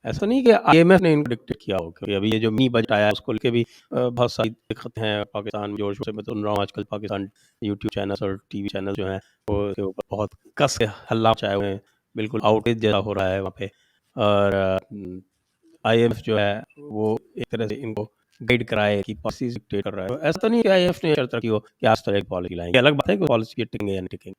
ऐसा नहीं कि आईएमएफ ने इनको डिक्टेट किया हो, क्योंकि अभी ये जो मिनी बजट आया है उसको लेके भी बहुत सारी दिक्कतें हैं पाकिस्तान में। जोर शोर से मैं सुन रहा हूँ आजकल पाकिस्तान यूट्यूब चैनल और टीवी चैनल जो हैं वो के ऊपर बहुत कस के हल्ला मचाए हुए हैं, बिल्कुल आउटेज जैसा हो रहा है वहाँ पे। और आईएमएफ जो है वो एक तरह से इनको गाइड कराए कि पॉलिसी डिक्टेट कर रहा है। तो ऐसा तो नहीं कि आईएमएफ ने शर्त रखी हो कि आज तरह की पॉलिसी लाएंगे, अलग बात है कि पॉलिसी टिकेंगे या नहीं टिकेंगे।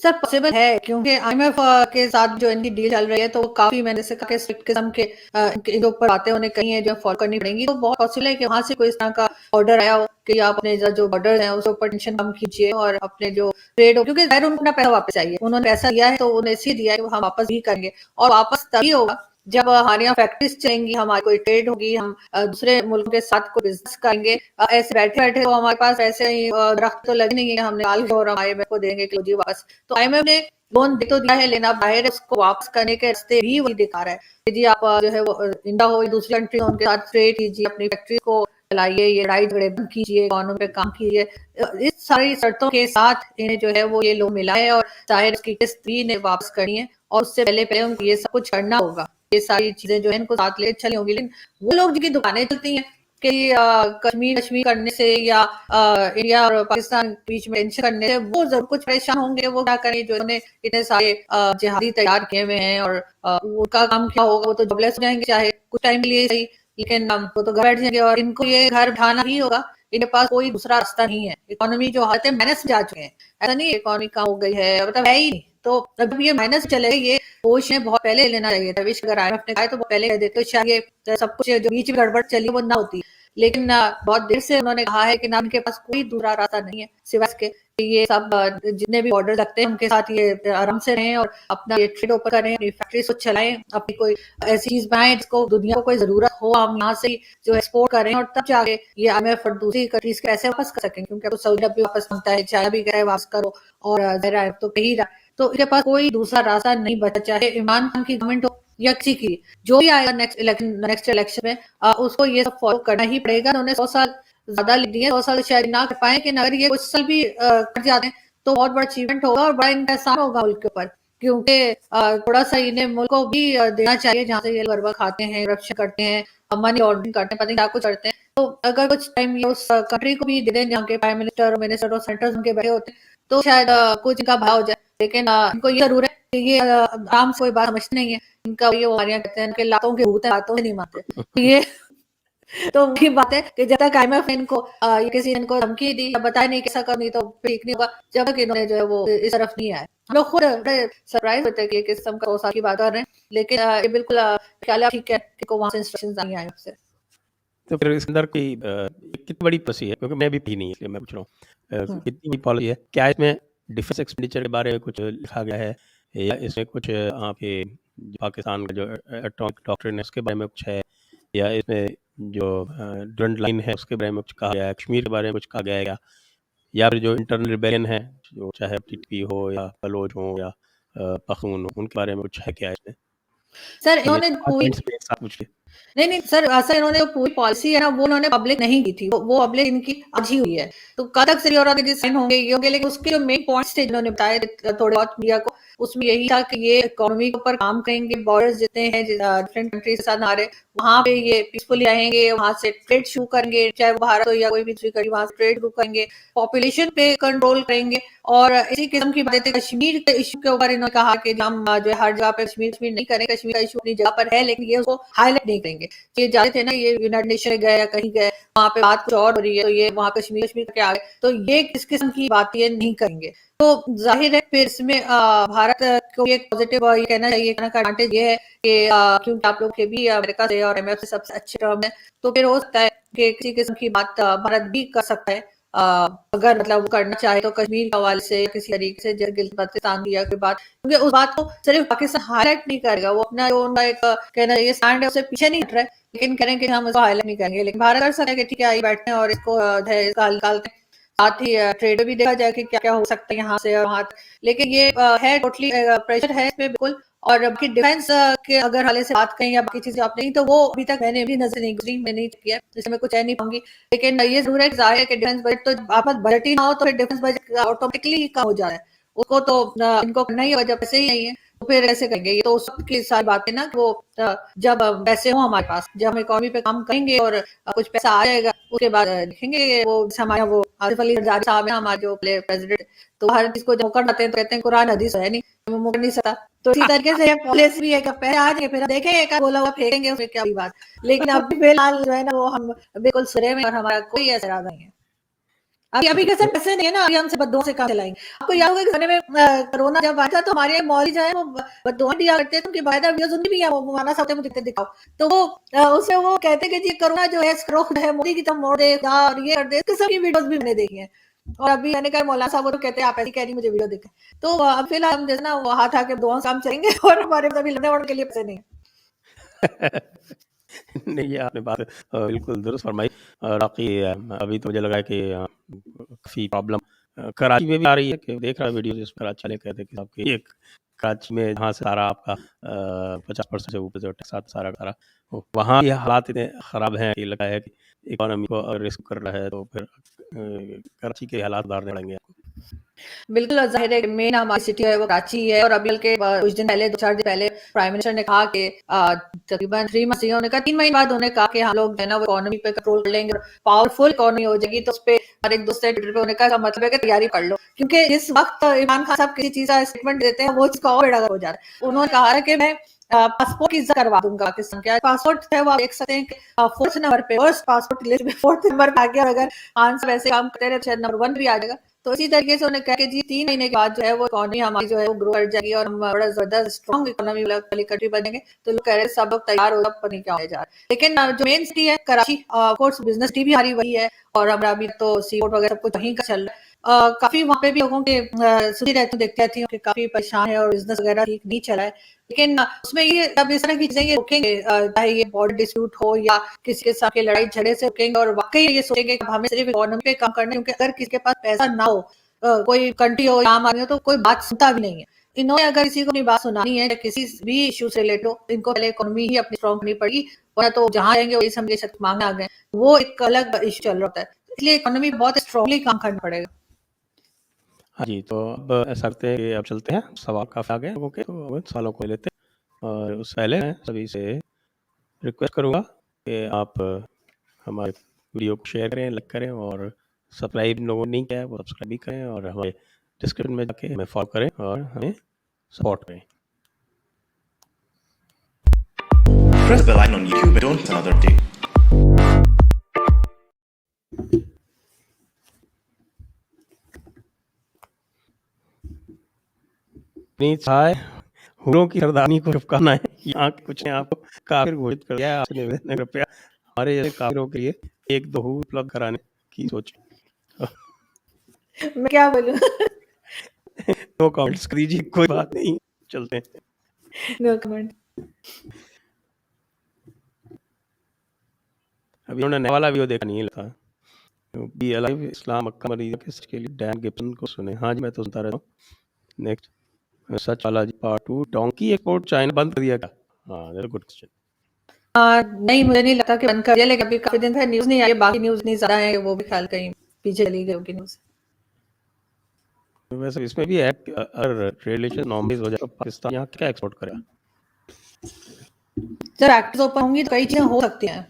सर पॉसिबल है, क्योंकि आईएमएफ के साथ जो इनकी डील चल रही है तो काफी, मैंने से कहा कि स्ट्रिक्ट किस्म के इनके ऊपर बातें उन्हें कही है जो फॉलो करनी पड़ेंगी। तो बहुत पॉसिबल है कि वहां से कोई इस तरह का ऑर्डर आया हो कि आप अपने जो बॉर्डर है उसके ऊपर टेंशन कम कीजिए और अपने जो ट्रेड हो, क्योंकि जाहिर उनको अपना पैसा वापस चाहिए। उन्होंने पैसा दिया है तो उन्हें इसलिए दिया है कि हम वापस भी करेंगे, और वापस तभी होगा जब हमारे यहाँ फैक्ट्रीज चलेंगी, हमारी कोई ट्रेड होगी, हम दूसरे मुल्कों के साथ कोई बिजनेस करेंगे। ऐसे बैठे बैठे तो हमारे पास ऐसे ही दरख्त तो लगे नहीं है हम निकाल के और हम आईएमएफ को देंगे कि लो जी वापस। तो आईएमएफ ने लोन दे तो दिया है, लेकिन अब जाहिर है उसको वापस करने के रास्ते भी वही दिखा रहा है कि जी आप जो है वो इंडिया हो या दूसरी कंट्री उनके साथ ट्रेड कीजिए, अपनी फैक्ट्री को चलाइए, ये लड़ाई झगड़े बंद कीजिए, कानून पे काम कीजिए। इस सारी शर्तों के साथ इन्हें जो है वो ये लोन मिला है, और जाहिर उसकी किस्त भी इन्हें वापस करनी है, और उससे पहले उनको ये सब कुछ करना होगा। ये सारी चीजें जो है इनको साथ ले चली होंगी, लेकिन वो लोग जिनकी दुकानें चलती हैं कि कश्मीर करने से या इंडिया और पाकिस्तान के बीच में टेंशन करने से वो जरूर कुछ परेशान होंगे। वो क्या करें जो उन्होंने इतने सारे जिहादी तैयार किए हुए हैं, और उनका काम क्या होगा, वो तो जॉबलेस हो जाएंगे चाहे कुछ टाइम के लिए सही, लेकिन वो तो घर बैठ जाएंगे और इनको ये घर ढाना ही होगा। इनके पास कोई दूसरा रास्ता नहीं है। इकोनॉमी जो हालत है माइनस में जा चुके हैं, ऐसा नहीं इकोनॉमी कहाँ हो गई है, मतलब है ही नहीं। तो अब ये माइनस चले, ये होश है बहुत पहले लेना चाहिए था। विश अगर आईएमएफ ने कहा तो बहुत पहले कह देते, तो शायद ये सब कुछ जो बीच में गड़बड़ चली वो ना होती। लेकिन बहुत देर से उन्होंने कहा है कि ना उनके पास कोई दूसरा रास्ता नहीं है सिवाय इसके कि ये सब जितने भी ऑर्डर लगते हैं उनके साथ ये आराम से रहें और अपना ये ट्रेड ओपन करें, अपनी फैक्ट्री को चलाएं, अपनी कोई ऐसी चीज बनाएं जिसको दुनिया को कोई जरूरत हो, हम यहाँ से जो एक्सपोर्ट करें, और तब जाके ये आईएमएफ और दूसरी कंट्रीज के ऐसे वापस कर सकें। क्योंकि अब तो सऊदी अरब भी वापस मांगता है, चाइना भी कह रहा है वापस करो, और जरा तो कह ही रहा। तो इनके पास कोई दूसरा रास्ता नहीं बचा, चाहे इमरान खान की गवर्नमेंट हो या किसी की, जो भी आएगा नेक्स्ट इलेक्शन में उसको ये सब फॉलो करना ही पड़ेगा। उन्होंने 100 साल ज्यादा लिख दिए, 100 साल शायद ना कर पाए, कि अगर ये कुछ साल भी कर जाते हैं तो बहुत बड़ा अचीवमेंट होगा और बड़ा इनका एहसान होगा मुल्क के ऊपर। क्योंकि थोड़ा सा इन्हें मुल्क को भी देना चाहिए जहाँ से ये गरबा खाते हैं, करप्शन करते हैं, मनी लॉन्ड्रिंग करते हैं, पता नहीं क्या कुछ करते हैं। तो अगर कुछ टाइम ये उस कंट्री को भी दे दें जहाँ के प्राइम मिनिस्टर और मिनिस्टर और सेनेटर्स उनके बैठे होते हैं, तो शायद कुछ इनका भला हो जाए। लेकिन इनको ये जरूर है कि ये आराम से कोई बात समझते नहीं है। इनका ये हमारे यहाँ कहते हैं कि लातों के भूत है, लातों से नहीं मानते। ये तो वही बात है कि जब तक आईएमएफ इनको ये किसी ने इनको धमकी दी या बताया नहीं कैसा कर, नहीं तो ठीक नहीं होगा, जब तक इन्होंने जो है वो इस तरफ नहीं आए। हम लोग खुद बड़े सरप्राइज होते हैं कि किस किस्म का 100 साल की बात कर रहे हैं, लेकिन ये बिल्कुल ख्याल है ठीक है कि को वहां से इंस्ट्रक्शंस आई आईएमएफ से। तो फिर इसके अंदर की कितनी बड़ी पॉलिसी है, क्योंकि मैं भी पढ़ी नहीं है इसलिए मैं पूछ रहा हूँ कितनी बड़ी पॉलिसी है? क्या इसमें डिफेंस एक्सपेंडिचर के बारे में कुछ लिखा गया है, या इसमें कुछ आपके पाकिस्तान का जो एटॉमिक डॉक्ट्रिन है उसके बारे में कुछ है, या इसमें जो ड्रंट लाइन है उसके बारे में कुछ कहा गया है, कश्मीर के बारे में कुछ कहा गया है क्या? या फिर जो इंटरनल रिबेलियन है, जो चाहे टीटीपी हो या बलोच हो या पख्तून हो, उनके बारे में कुछ है क्या इसमें? सर ये इन्होंने 4 पूरी पॉइंट्स में एक साथ पूछ लिए। नहीं सर, असल इन्होंने जो पूरी पॉलिसी है ना वो उन्होंने पब्लिक नहीं की थी, वो पब्लिक इनकी आज ही हुई है। तो कल तक सिर्फ और आगे साइन होंगे ये होंगे, लेकिन उसके जो मेन पॉइंट्स थे जिन्होंने बताए थोड़े बहुत मीडिया को, उसमें यही था कि ये इकोनॉमी के ऊपर काम करेंगे, बॉर्डर्स जितने हैं डिफरेंट कंट्रीज के साथ आ रहे वहां पे ये पीसफुली रहेंगे, वहां से ट्रेड शुरू करेंगे, चाहे वो भारत हो या कोई भी दूसरी कंट्री, वहां से ट्रेड शुरू करेंगे, पॉपुलेशन पे कंट्रोल करेंगे। और इसी किस्म की बातें कश्मीर के इशू के ऊपर इन्होंने कहा कि हम जो है हर जगह पे कश्मीर कश्मीर नहीं करें, कश्मीर का इशू अपनी जगह पर है लेकिन ये उसको हाईलाइट नहीं करेंगे। ये जाते थे ना, ये यूनाइटेड नेशन गए या कहीं गए, वहां पे बात कुछ और हो रही है तो ये वहां कश्मीर कश्मीर के आगे, तो ये किस किस्म की बातें नहीं करेंगे। तो जाहिर है फिर इसमें भारत को एक पॉजिटिव ये कहना चाहिए, कहना का एडवांटेज ये है कि क्योंकि आप लोग के भी अमेरिका से और IMF से सबसे अच्छे टर्म है, तो फिर हो सकता है कि किसी किस्म की बात भारत भी कर सकता है। अगर मतलब वो करना चाहे तो कश्मीर के हवाले से किसी तरीके से गिलगित-बाल्टिस्तान की या कोई बात, क्योंकि उस बात को सिर्फ पाकिस्तान हाईलाइट नहीं करेगा, वो अपना जो उनका एक कहना चाहिए स्टैंड है उससे पीछे नहीं हट रहा है, लेकिन करेंगे कि हम उसको हाईलाइट नहीं करेंगे। लेकिन भारत कर सकता है कि ठीक है आइए बैठते हैं और इसको जो है इसका हल निकालते हैं। साथ ही ट्रेड भी देखा जाए कि क्या-क्या हो सकता है यहाँ से और वहाँ, लेकिन ये है टोटली प्रेशर है इसमें बिल्कुल। और बाकी डिफेंस के अगर हवाले से बात करें या बाकी चीजें आप नहीं, तो वो अभी तक मैंने भी नजर नहीं गुजरी, मैंने नहीं किया, इसमें मैं कुछ कह नहीं पाऊंगी। लेकिन ये जरूर है कि जाहिर है कि डिफेंस बजट तो आप पास बजट ही ना हो तो फिर डिफेंस बजट ऑटोमेटिकली कम हो जा रहा है, उसको तो इनको करना ही है, जब पैसे ही नहीं है तो फिर ऐसे करेंगे। ये तो उस वक्त की सारी बातें ना कि वो जब पैसे हो हमारे पास, जब हम इकोनॉमी पे काम करेंगे और कुछ पैसा आ जाएगा उसके बाद देखेंगे। वो हमारे वो आसिफ अली जरदारी साहब है हमारे जो प्रेसिडेंट, तो हर चीज को जब कर जाते हैं तो कहते हैं कुरान हदीस है नहीं, वो कर नहीं सकता। तो इसी तरीके से पॉलिसी भी है कि पहले आ जाएंगे फिर देखेंगे क्या बोला हुआ फेंकेंगे उसमें क्या बात, लेकिन अभी फिलहाल जो है ना वो हम बिल्कुल सुरे में और हमारा कोई ऐसा इरादा नहीं है। अभी अभी कैसे पैसे नहीं है ना, अभी हमसे बद्दुआ से काम चलाएंगे। आपको याद होगा कि खाने में कोरोना जब आया था तो हमारे मौलवी जो है वो बद्दुआ दिया करते थे, उनकी बायदा वीडियोस उनकी भी है, वो मौलाना साहब थे मुझे कितने दिखाओ, तो वो उससे वो कहते कि जी कोरोना जो है स्क्रोक है मोदी की तरफ मोड़ दे और ये कर दे, इस किस्म की वीडियोस भी मैंने देखी है। और अभी मैंने कहा मौलाना साहब वो तो कहते हैं आप ऐसी कह रही मुझे वीडियो देखें, तो अब फिलहाल हम जैसे ना वो हाथ आके दुआ काम चलेंगे और हमारे अभी लड़ने वड़ने के लिए पैसे नहीं है। नहीं, ये आपने बात बिल्कुल दुरुस्त फरमाई। बाकी अभी तो मुझे लगा है कि काफ़ी प्रॉब्लम कराची में भी आ रही है, कि देख रहा वीडियो जिस पर कराची वाले कहते हैं कि आपकी एक कराची में जहाँ से सारा आपका 50% से ऊपर जो टैक्स आता सारा वहाँ ये हालात इतने ख़राब हैं कि लगता है कि इकोनॉमी को अगर रिस्क कर रहा है तो फिर कराची के हालात सुधारने पड़ेंगे आपको। बिल्कुल ज़ाहिर है मेन हमारी सिटी है वो कराची है। और अभी बल्कि कुछ दिन पहले 2-4 दिन पहले प्राइम मिनिस्टर ने कहा कि तकरीबन 3 मंथ्स उन्होंने कहा 3 महीने बाद उन्होंने कहा कि हम लोग जो है ना वो इकोनॉमी पे कंट्रोल कर लेंगे, पावरफुल इकोनॉमी हो जाएगी। तो उस पे हर एक दोस्त ट्विटर पे उन्होंने कहा मतलब है कि तैयारी कर लो, क्योंकि जिस वक्त इमरान खान साहब किसी चीज का स्टेटमेंट देते हैं वो इसका और बेड़ा हो जा रहा है। उन्होंने कहा है कि मैं पासपोर्ट की करवा दूंगा पाकिस्तान के। पासपोर्ट है वो आप देख सकते हैं कि 4th नंबर पे, फर्स्ट पासपोर्ट लिस्ट में 4th नंबर पे आ गया। अगर खान साहब ऐसे काम करते रहे शायद नंबर 1 भी आ जाएगा। तो इसी तरीके से उन्होंने कहा कि जी 3 महीने के बाद जो है वो इकोनॉमी हमारी जो है वो ग्रो कर जाएगी और हम बड़ा जबरदस्त स्ट्रॉन्ग इकोनॉमी वाली कंट्री बनेंगे। तो लोग कह रहे हैं सब लोग तैयार हो, पता नहीं क्या होने जा रहा है। लेकिन जो मेन सिटी है कराची, कोर्स बिजनेस सिटी भी हमारी वही है और हमारा अभी तो सी पोर्ट वगैरह सब कुछ वहीं का चल रहा है। काफी वहाँ पे भी लोगों के सुनी रहती हूँ, देखती रहती हूँ कि काफी परेशान है और बिजनेस वगैरह ठीक नहीं चला है। लेकिन उसमें ये अब इस तरह की चीजें ये रोकेंगे, चाहे ये बॉर्डर डिस्प्यूट हो या किसी के साथ लड़ाई झगड़े से रोकेंगे और वाकई ये सोचेंगे कि हमें सिर्फ इकोनॉमी पे काम करना है। क्योंकि अगर किसी के पास पैसा ना हो, कोई कंट्री हो या आम आदमी हो, तो कोई बात सुनता भी नहीं है। इन्होंने अगर किसी को अपनी बात सुनानी है या किसी भी इशू से रिलेटेड हो, इनको पहले इकोनॉमी ही अपनी स्ट्रॉन्ग करनी पड़ेगी, वरना तो जहां जाएंगे वही समझे शख्स मांगने आ गए, वो एक अलग इशू चल रहा होता है। इसलिए इकोनॉमी बहुत स्ट्रांगली काम करना पड़ेगा। हाँ जी, तो अब ऐसा करते हैं कि अब चलते हैं, सवाल काफ़ी आ गए लोगों के, तो सवालों को ले लेते हैं। और उससे पहले मैं सभी से रिक्वेस्ट करूँगा कि आप हमारे वीडियो को शेयर करें, लाइक करें और सब्सक्राइब लोगों ने नहीं किया है वो सब्सक्राइब भी करें और हमारे डिस्क्रिप्शन में जाके हमें फॉलो करें और हमें सपोर्ट करें। Press the line on YouTube and don't miss another update. नीच हाय, हुरों की सरदारनी को चिपकाना है, यहाँ कुछ ने आपको काफिर घोषित कर दिया है। आपसे निवेदन है कृपया हमारे जैसे काफिरों के लिए 1-2 हूर उपलब्ध कराने की सोचें। मैं क्या बोलूं? नो कमेंट्स कीजिए, कोई बात नहीं, चलते हैं। No comment. अभी उन्होंने नया वाला वीडियो देखा नहीं लगता। Be alive Islam Mecca Medina के लिए डैन गिब्सन को सुने। हाँ जी, मैं तो सुनता रहता हूँ। नेक्स्ट सच वाला जी पार्ट 2, डोंकी एक्सपोर्ट चाइना बंद कर दिया क्या? हाँ, दैट्स अ गुड क्वेश्चन। नहीं मुझे नहीं लगता कि बंद कर दिया, लेकिन अभी काफी दिन से न्यूज नहीं आई, बाकी न्यूज नहीं ज्यादा है, वो भी ख्याल कहीं पीछे चली गई होगी न्यूज। वैसे इसमें भी है कि अगर रिलेशन नॉर्मलाइज हो जाए तो पाकिस्तान यहाँ क्या एक्सपोर्ट करेगा? सर फैक्ट्रीज ओपन होंगी तो कई चीजें हो सकती हैं,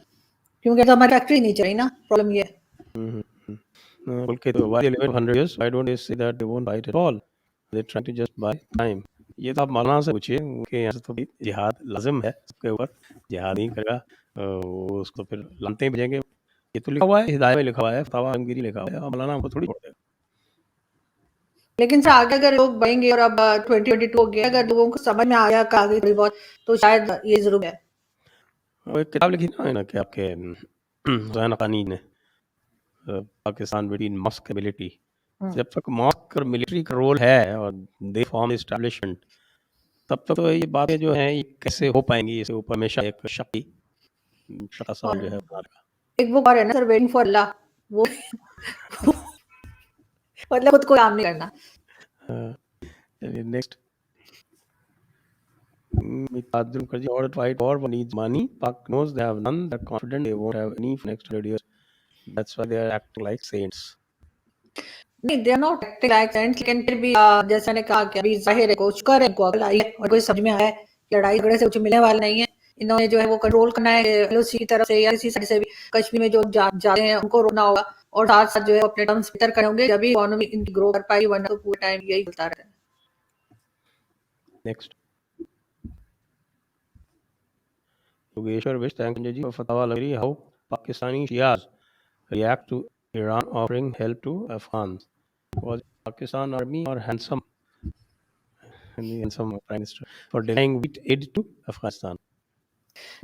क्योंकि तो हमारी फैक्ट्री नहीं चल रही ना, प्रॉब्लम ये है। Okay, so why they live 100 years? Why don't they say that they won't fight at all? They try to just buy time. ये तो आप मौलाना से पूछिए, उनके यहाँ से तो जिहाद लाजिम है सबके ऊपर, जिहाद नहीं करेगा वो उसको फिर लानते ही भेजेंगे। ये तो लिखा हुआ है, हिदायत में लिखा हुआ है, फतवा आलमगीरी लिखा हुआ है, और मौलाना हमको थोड़ी छोड़ देगा। लेकिन सर आगे अगर लोग बढ़ेंगे और अब 2022 हो गया, अगर लोगों को समझ में आया कि आगे थोड़ी बहुत, तो शायद ये जरूर है। और एक किताब लिखी ना कि आपके हुसैन हक्कानी ने, पाकिस्तान बिटवीन मॉस्क एबिलिटी। जब तक मॉस्क और मिलिट्री का रोल है और दे फॉर्म एस्टैब्लिशमेंट, तब तक तो ये बातें जो हैं ये कैसे हो पाएंगी, इसके ऊपर हमेशा एक शक का सवाल जो है बना रहेगा। एक बुक और है ना सर, वेटिंग फॉर अल्लाह, वो मतलब खुद को काम नहीं करना। चलिए next. Mitadul Mukherjee ordered to fight war but needs money. Pak knows they have none. They're confident they won't have any for next 100 years. That's why they are acting like saints. नहीं, they are not acting like saints, लेकिन फिर भी जैसे मैंने कहा कि अभी जाहिर है कुछ कर है, अकल आई है और कुछ समझ में आया है, लड़ाई झगड़े से कुछ मिलने वाला नहीं है। इन्होंने जो है वो कंट्रोल करना है, एलओसी की तरफ से या किसी साइड से भी कश्मीर में जो जाते हैं उनको रोकना होगा, और साथ साथ जो है अपने टर्म्स बेहतर करने होंगे, जब भी इकोनॉमी इनकी ग्रो कर पाएगी, वरना तो पूरे टाइम यही चलता रहता है। Next. Yogeshwar Wish thanks Sanjay ji for fatwa lagri how Pakistani Shias react to Iran offering help to Afghans. Was Pakistan army or handsome Prime Minister for denying aid to Afghanistan?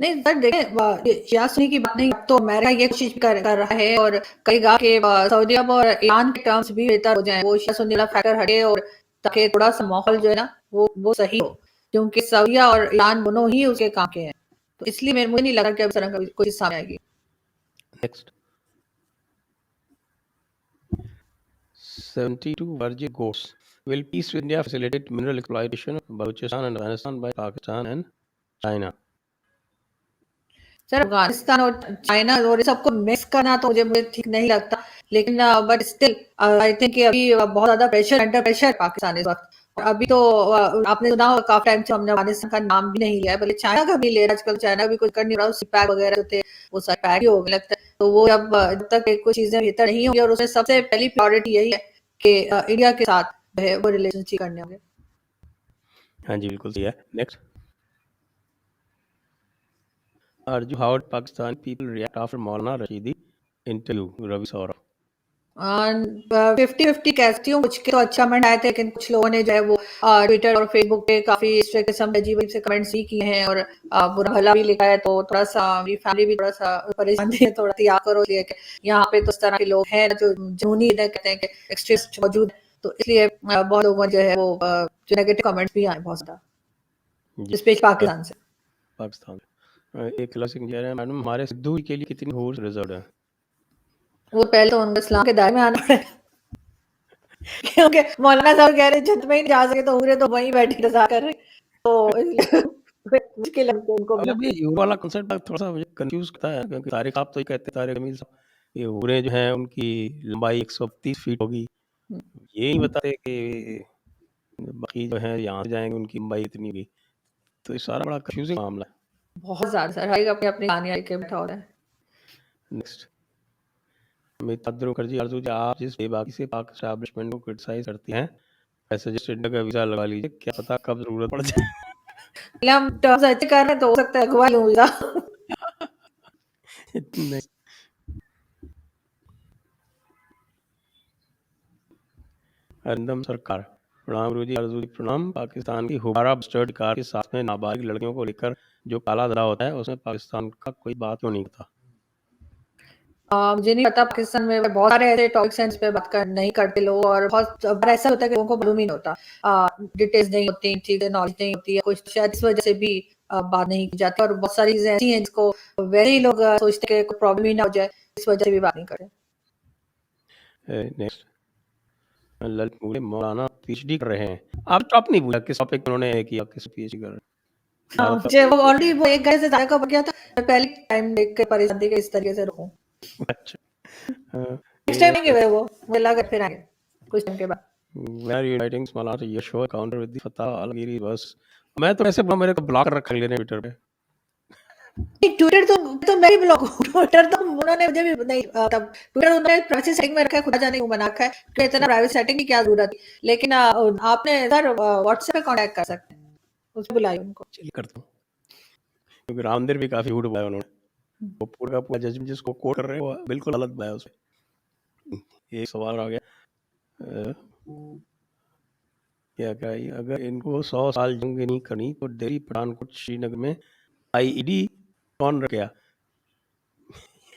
नहीं सर देखिए, शिया सुन्नी की बात नहीं, अब तो अमेरिका ये कोशिश कर रहा है और कहेगा कि सऊदी अरब और ईरान के टर्म्स भी बेहतर हो जाएं, वो शिया सुन्नी वाला फैक्टर हटे, और ताकि थोड़ा सा माहौल जो है ना वो सही हो, क्योंकि सऊदिया और ईरान दोनों ही उसके काम के हैं, तो इसलिए मुझे नहीं लगा कि अब इस तरह का कोई सामने आएगी। Next. 72 virgin goats. Will peace with India facilitate mineral exploitation of Balochistan and Afghanistan by Pakistan and China? Sir Afghanistan और चाइना और सबको मिक्स करना तो मुझे ठीक नहीं लगता, लेकिन बट स्टिल आई थिंक कि अभी बहुत ज्यादा प्रेशर, अंडर प्रेशर पाकिस्तान इस वक्त, और अभी तो आपने सुना होगा काफी टाइम से हमने अफगानिस्तान का नाम भी नहीं लिया है, भले चाइना का भी ले रहा, आजकल चाइना भी कुछ कर नहीं रहा, पैक वगैरह जो थे वो सब पैक ही हो गए लगता है, तो वो जब तक कुछ चीजें बेहतर नहीं होंगी, और उसमें सबसे पहली प्रायोरिटी यही है कि इंडिया के साथ वो रिलेशनशिप करने होंगे। हाँ जी बिल्कुल सही है। Next. Arju, how did Pakistani people react after Maulana Rashidi interview Ravi Saurabh? 50-50 कहती हूँ, कुछ के तो अच्छा कमेंट आए थे, लेकिन कुछ लोगों ने जो है वो ट्विटर और फेसबुक पे काफी इस किस्म के अजीब से कमेंट्स ही किए हैं और बुरा भला भी लिखा है, तो थोड़ा सा मेरी फैमिली भी थोड़ा सा परेशान थी, थोड़ा याद करो इसलिए कि यहाँ पे तो इस तरह के लोग हैं जो जुनूनी कहते हैं कि एक्सट्रीमिस्ट मौजूद, तो इसलिए बहुत लोगों जो है वो जो नेगेटिव कमेंट्स भी आए बहुत ज्यादा, स्पेशली पाकिस्तान से। पाकिस्तान एक क्लासिक कह रहे हैं मैडम, हमारे सिद्धू के लिए कितनी हूर रिजर्व है? वो पहले तो उनको इस्लाम के दायरे में आना पड़ेगा, क्योंकि मौलाना साहब कह रहे छत में ही जा सके तो हूरें तो वहीं बैठी रजा कर रहे, तो मुश्किल है उनको। अब ये हूर वाला कांसेप्ट थोड़ा सा मुझे कंफ्यूज करता है, क्योंकि तारिक साहब तो ये कहते हैं, तारिक जमील साहब, ये हूरें जो हैं उनकी लंबाई 130 फीट होगी, ये नहीं बताते कि बाकी जो है यहाँ से जाएंगे उनकी लंबाई इतनी होगी, तो ये सारा बड़ा कंफ्यूजिंग मामला है। बहुत ज्यादा सर, हर एक अपनी अपनी कहानी के बैठा हो रहा है। नेक्स्ट। मिताद्र मुखर्जी, आरजू जी, आप जिस बेबाकी से पाक एस्टैब्लिशमेंट को क्रिटिसाइज करती हैं, ऐसे जस्ट इंडिया का वीजा लगा लीजिए, क्या पता कब जरूरत पड़ जाए। हम टर्म्स अच्छे कर रहे हैं तो हो सकता है अगवा लूंगा। अरिंदम सरकार, प्रणाम गुरु जी, आरजू जी प्रणाम। पाकिस्तान की हुबारा बस्टर्ड कार के साथ में नाबालिग लड़कियों को लेकर जो काला धरा होता है, उसमें पाकिस्तान का कोई बात क्यों नहीं करता? मुझे नहीं पता, पाकिस्तान में बहुत सारे ऐसे टॉपिक्स हैं जिस पे बात कर नहीं करते लोग, और बहुत बार ऐसा होता है कि लोगों को मालूम ही नहीं होता, डिटेल्स नहीं होती, चीजें नॉलेज नहीं होती है, कुछ शायद इस वजह से भी बात नहीं की जाती, और बहुत सारी चीजें ऐसी हैं जिसको वैसे ही लोग सोचते हैं कि कोई प्रॉब्लम ही ना हो जाए, इस वजह से भी बात नहीं करते। नेक्स्ट। ललित मुगले, मौलाना पीएचडी कर रहे हैं, आप टॉप नहीं पूछा किस टॉपिक उन्होंने किया, किस पीएचडी कर रहे हैं? मुझे वो ऑलरेडी वो एक घंटे से ज्यादा का गया था, मैं पहले टाइम देख के परेशान थी कि इस तरीके से रहूं। अच्छा, नेक्स्ट टाइम आएंगे वो, मुझे लगा फिर आएंगे कुछ टाइम के बाद। Where are you inviting Malala to your show counter with the Fatah Al-Ghiri बस मैं तो ऐसे मेरे को ब्लॉक रखा लेने ट्विटर पे। ट्विटर तो मैं भी ब्लॉक हूँ। ट्विटर तो उन्होंने मुझे भी नहीं तब ट्विटर उन्होंने प्राइवेसी सेटिंग में रखा है, खुदा जाने क्यों बना रखा है, कि इतना प्राइवेसी सेटिंग की क्या जरूरत थी। लेकिन आपने सर व्हाट्सएप पे कांटेक्ट कर सकते हैं, उसको बुलाइए उनको। चलिए करता हूँ, क्योंकि रामदेव भी काफी झूठ बोला उन्होंने, वो पूरा पूरा जजमेंट जिसको कोट कर रहे हैं वो बिल्कुल गलत बोला उसमें। ये सवाल आ गया क्या अगर इनको 100 साल जंग नहीं करनी तो दिल्ली पठानकोट श्रीनगर में आईईडी कौन रखेगा?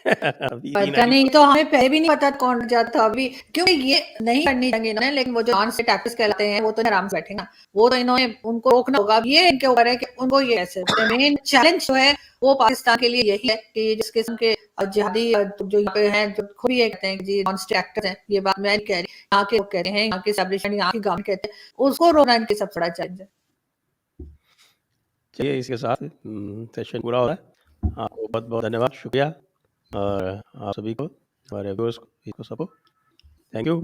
पता नहीं, तो हमें पहले भी नहीं पता कौन जाता अभी, क्योंकि ये नहीं करनी चाहिए इन्होंने। लेकिन वो जो नॉन स्टेट एक्टर्स कहलाते हैं वो तो आराम से बैठे ना, वो तो इन्होंने उनको रोकना होगा। ये इनके ऊपर है कि उनको ये ऐसे मेन चैलेंज जो है वो पाकिस्तान के लिए यही है कि जिस किस्म के जिहादी जो यहाँ पे हैं, जो खुद ही कहते हैं जी नॉन स्टेट एक्टर्स हैं, ये बात मैं नहीं कह रही, यहाँ के लोग कहते हैं, यहाँ के एस्टैब्लिशमेंट, यहाँ की गवर्नमेंट कहते हैं, उसको रोकना इनके सबसे बड़ा चैलेंज है। चलिए इसके साथ सेशन पूरा हो रहा है। आपको बहुत बहुत धन्यवाद, शुक्रिया, और आप सभी को, हमारे व्यूअर्स को, सबको thank you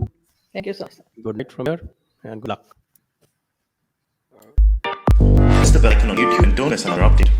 so much. Good night from here and good luck. Press the bell icon on YouTube and don't miss another update.